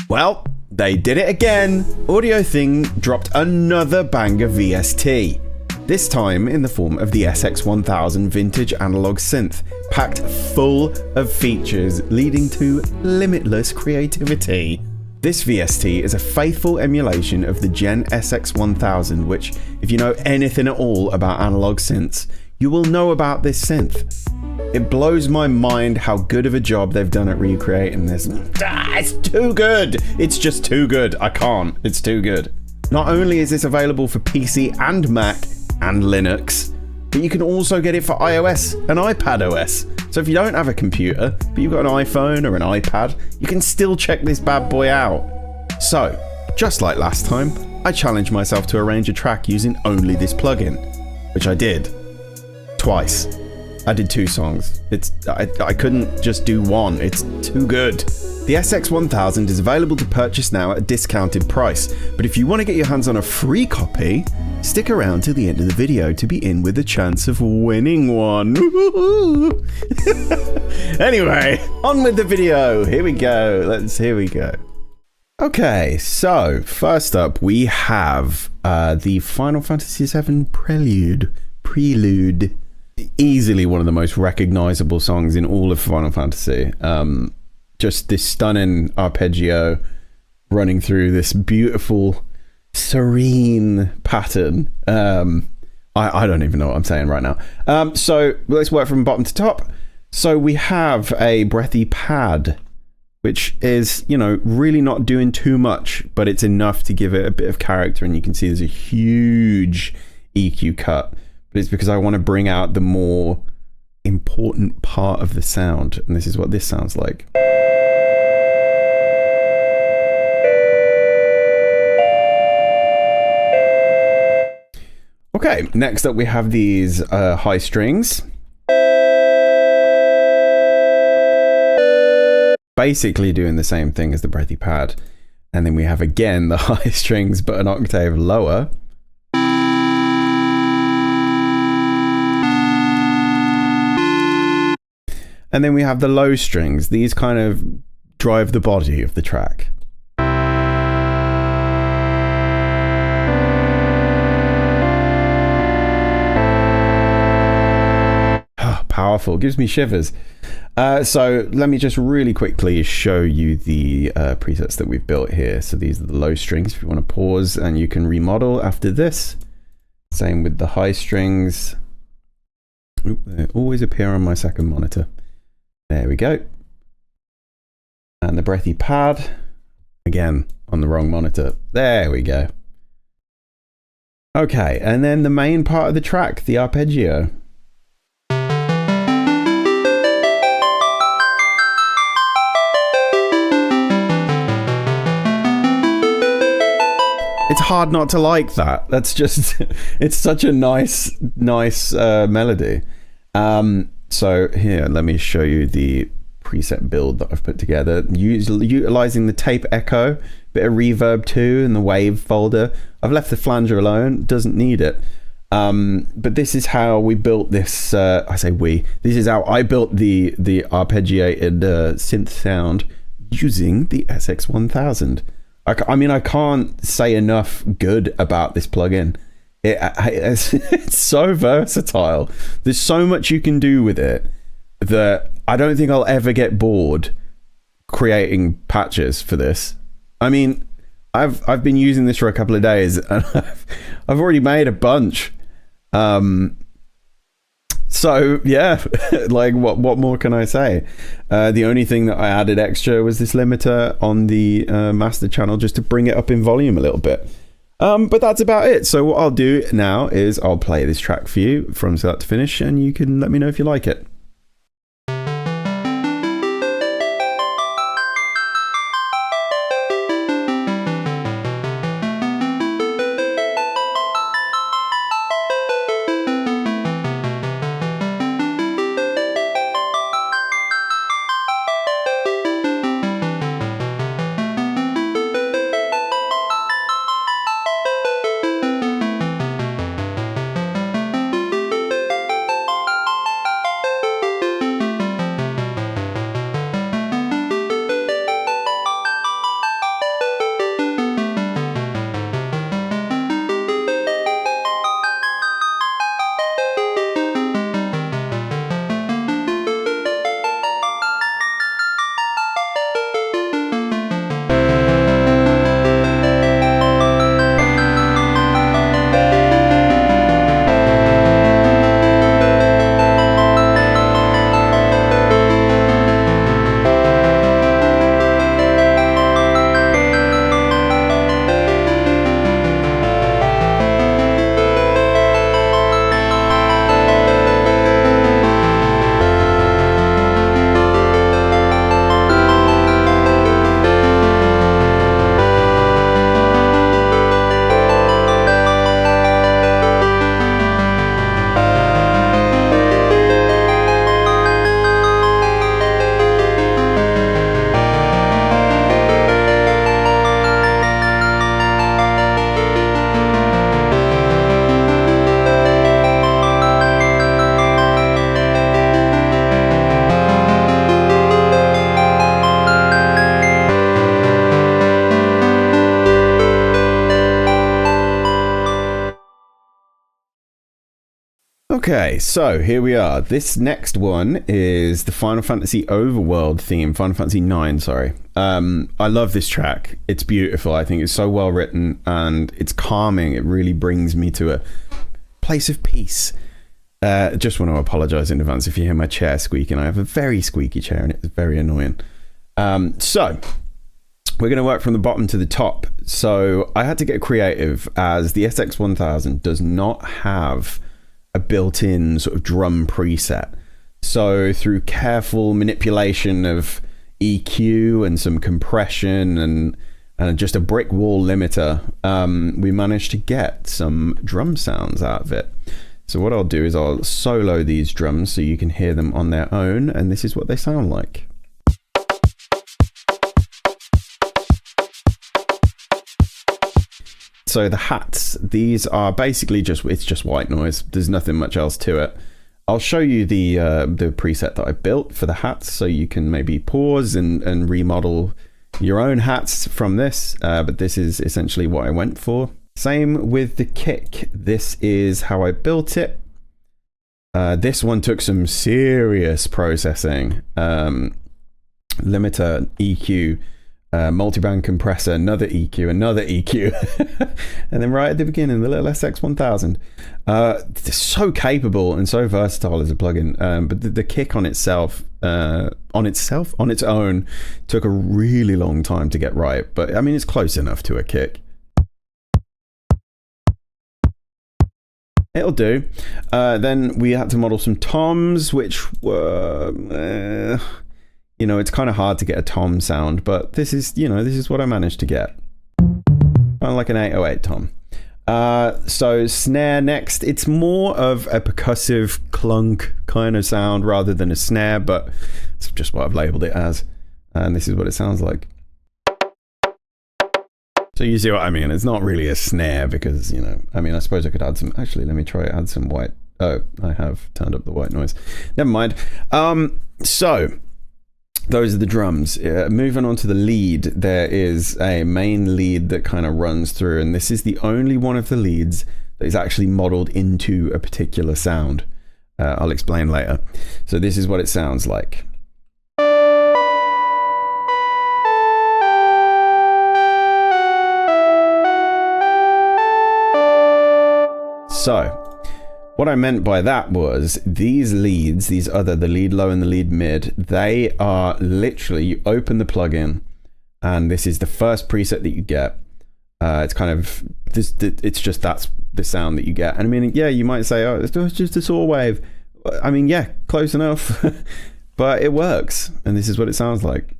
Well, they did it again. Audio Thing dropped another banger VST. This time in the form of the SX1000 vintage analog synth, packed full of features leading to limitless creativity. This VST is a faithful emulation of the Gen SX1000, which, if you know anything at all about analog synths, you will know about this synth. It blows my mind how good of a job they've done at recreating this. It's too good! It's just too good. I can't. It's too good. Not only is this available for PC and Mac and Linux, but you can also get it for iOS and iPadOS. So if you don't have a computer, but you've got an iPhone or an iPad, you can still check this bad boy out. So, just like last time, I challenged myself to arrange a track using only this plugin, which I did. Twice. I did 2 songs. I couldn't just do one. It's too good. The SX1000 is available to purchase now at a discounted price, but if you want to get your hands on a free copy, stick around to the end of the video to be in with a chance of winning one. Anyway, on with the video. Here we go. Here we go. Okay, so first up we have the Final Fantasy VII Prelude. Easily one of the most recognizable songs in all of Final Fantasy. Just this stunning arpeggio running through this beautiful, serene pattern. I don't even know what I'm saying right now. So let's work from bottom to top. So we have a breathy pad, which is, you know, really not doing too much, but it's enough to give it a bit of character. And you can see there's a huge EQ cut. But it's because I want to bring out the more important part of the sound. And this is what this sounds like. Okay, next up we have these high strings. Basically doing the same thing as the breathy pad. And then we have again the high strings but an octave lower. And then we have the low strings. These kind of drive the body of the track. Powerful, gives me shivers. So let me just really quickly show you the presets that we've built here. So these are the low strings if you want to pause, and you can remodel after this. Same with the high strings. Oop, they always appear on my second monitor. There we go. And the breathy pad, again on the wrong monitor. There we go. Okay, and then the main part of the track, the arpeggio. It's hard not to like that. That's just, it's such a nice melody. So here, let me show you the preset build that I've put together. Utilizing the tape echo, bit of reverb too in the wave folder. I've left the flanger alone, doesn't need it. But this is how we built this, I say we, this is how I built the arpeggiated synth sound using the SX1000. I mean, I can't say enough good about this plugin. It's so versatile. There's so much you can do with it that I don't think I'll ever get bored creating patches for this. I mean, I've been using this for a couple of days and I've already made a bunch. So yeah, like what more can I say? The only thing that I added extra was this limiter on the master channel just to bring it up in volume a little bit. But that's about it. So what I'll do now is I'll play this track for you from start to finish, and you can let me know if you like it. Okay, so here we are. This next one is the Final Fantasy Overworld theme, Final Fantasy 9, sorry. I love this track. It's beautiful. I think it's so well written and it's calming. It really brings me to a place of peace. Just want to apologize in advance if you hear my chair squeaking. I have a very squeaky chair and it's very annoying. So we're going to work from the bottom to the top. So I had to get creative as the SX1000 does not have a built-in sort of drum preset. So through careful manipulation of EQ and some compression and just a brick wall limiter, we managed to get some drum sounds out of it. So what I'll do is I'll solo these drums so you can hear them on their own, and this is what they sound like. So the hats, these are basically it's just white noise. There's nothing much else to it. I'll show you the preset that I built for the hats so you can maybe pause and remodel your own hats from this. But this is essentially what I went for. Same with the kick. This is how I built it. This one took some serious processing. Limiter, EQ, multiband compressor, another EQ, and then right at the beginning, the little SX1000. It's so capable and so versatile as a plugin, but the kick on its own, took a really long time to get right. But I mean, it's close enough to a kick. It'll do. Then we had to model some toms, which were. You know, it's kind of hard to get a tom sound, but this is what I managed to get. Kind of like an 808 tom. So snare next. It's more of a percussive clunk kind of sound rather than a snare, but it's just what I've labeled it as. And this is what it sounds like. So you see what I mean? It's not really a snare because, I mean, I suppose I could add some, actually, let me try add some white. Oh, I have turned up the white noise. Never mind. So those are the drums. Moving on to the lead, there is a main lead that kind of runs through, and this is the only one of the leads that is actually modeled into a particular sound. I'll explain later. So this is what it sounds like. So what I meant by that was these leads, the lead low and the lead mid, they are literally, you open the plugin and this is the first preset that you get. It's kind of, it's just that's the sound that you get. And I mean, yeah, you might say, oh, it's just a saw wave. I mean, yeah, close enough, but it works. And this is what it sounds like.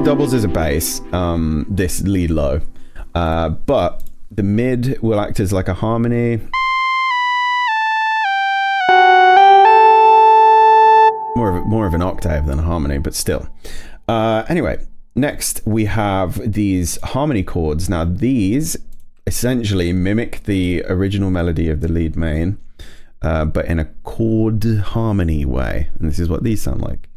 Doubles as a bass, this lead low, but the mid will act as like a harmony. More of an octave than a harmony, but still. Anyway, next we have these harmony chords. Now these essentially mimic the original melody of the lead main, but in a chord harmony way. And this is what these sound like.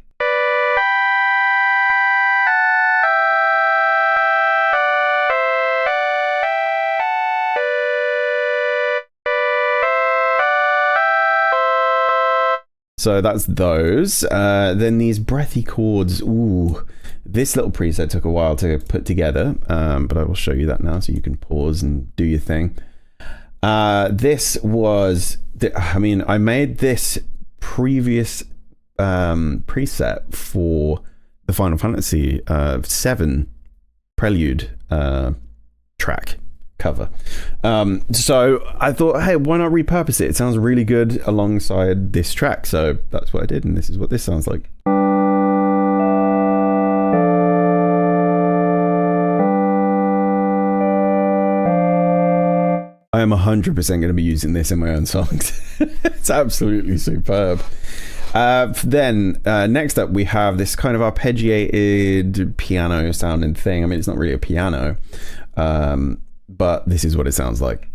So that's those. Then these breathy chords. Ooh, this little preset took a while to put together, but I will show you that now so you can pause and do your thing. This was, I made this previous preset for the Final Fantasy 7 Prelude track cover. So I thought, hey, why not repurpose it? It sounds really good alongside this track. So that's what I did, and this is what this sounds like. I am 100% going to be using this in my own songs. It's absolutely superb. Then next up we have this kind of arpeggiated piano sounding thing. I mean, it's not really a piano, but this is what it sounds like.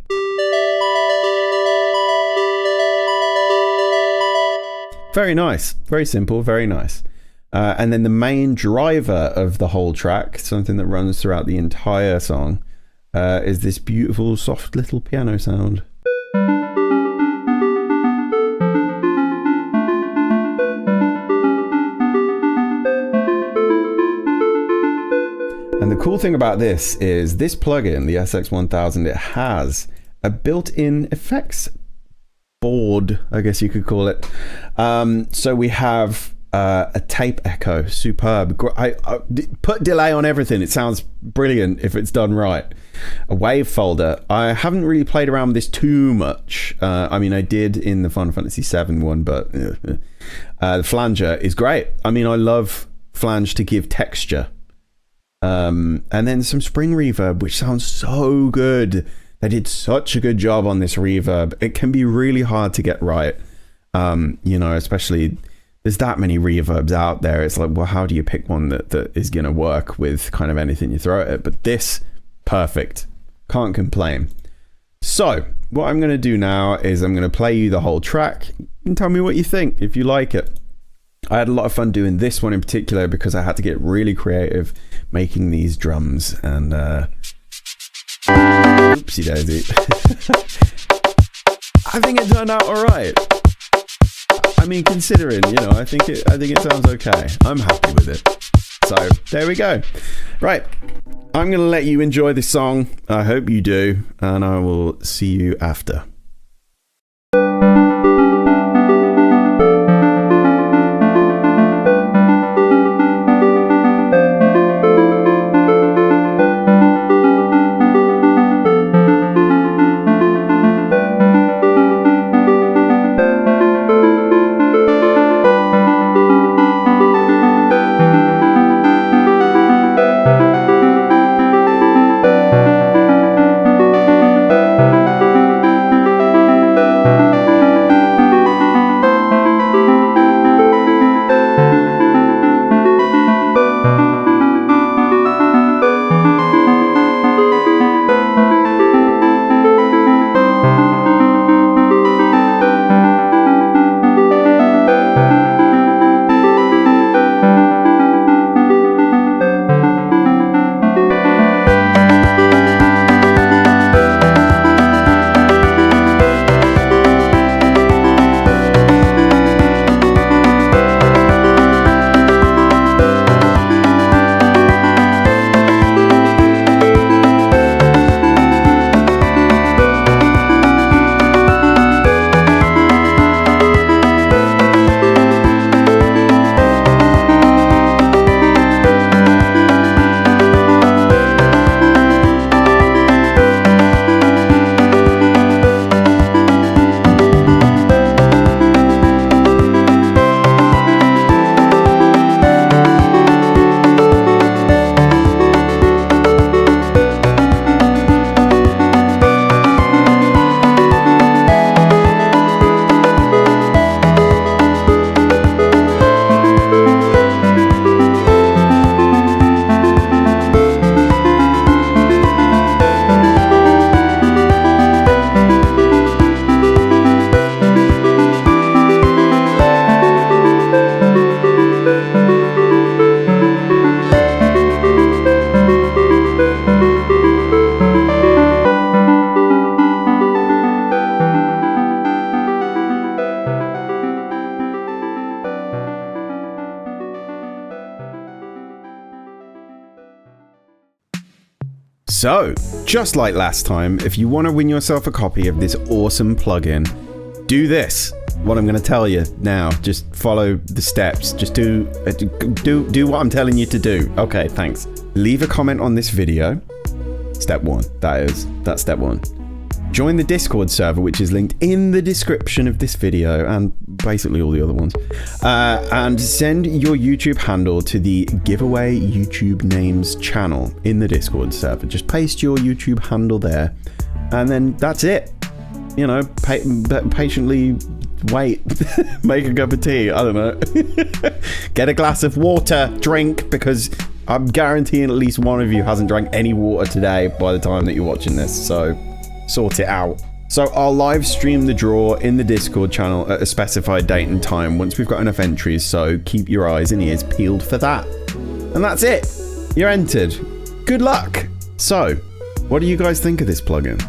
Very nice, very simple, very nice. And then the main driver of the whole track, something that runs throughout the entire song, is this beautiful, soft little piano sound. And the cool thing about this is this plugin, the SX1000, it has a built-in effects board, I guess you could call it. So we have a tape echo, superb. I put delay on everything. It sounds brilliant if it's done right. A wave folder. I haven't really played around with this too much. I mean, I did in the Final Fantasy VII one, but the flanger is great. I mean, I love flange to give texture. And then some spring reverb, which sounds so good. They did such a good job on this reverb. It can be really hard to get right. You know, especially there's that many reverbs out there. It's like, well, how do you pick one that is going to work with kind of anything you throw at it? But this, perfect. Can't complain. So what I'm going to do now is I'm going to play you the whole track and tell me what you think, if you like it. I had a lot of fun doing this one in particular because I had to get really creative making these drums and oopsie daisy. I think it turned out all right. I mean, considering, you know, I think it sounds okay. I'm happy with it. So there we go. Right, I'm gonna let you enjoy this song. I hope you do, and I will see you after. So, just like last time, if you want to win yourself a copy of this awesome plugin, do this. What I'm going to tell you now. Just follow the steps. Just do what I'm telling you to do. Okay, thanks. Leave a comment on this video. Step one. That's step one. Join the Discord server, which is linked in the description of this video and basically all the other ones. And send your YouTube handle to the giveaway YouTube names channel in the Discord server. Just paste your YouTube handle there, and then that's it. You know, patiently wait, make a cup of tea. I don't know. Get a glass of water, drink, because I'm guaranteeing at least one of you hasn't drank any water today by the time that you're watching this. So sort it out. So I'll live stream the draw in the Discord channel at a specified date and time once we've got enough entries, so keep your eyes and ears peeled for that. And that's it. You're entered. Good luck. So, What do you guys think of this plugin?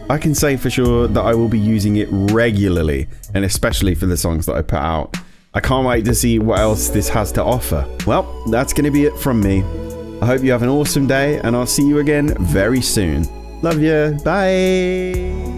I can say for sure that I will be using it regularly, and especially for the songs that I put out. I can't wait to see what else this has to offer. Well, that's going to be it from me. I hope you have an awesome day, and I'll see you again very soon. Love ya. Bye.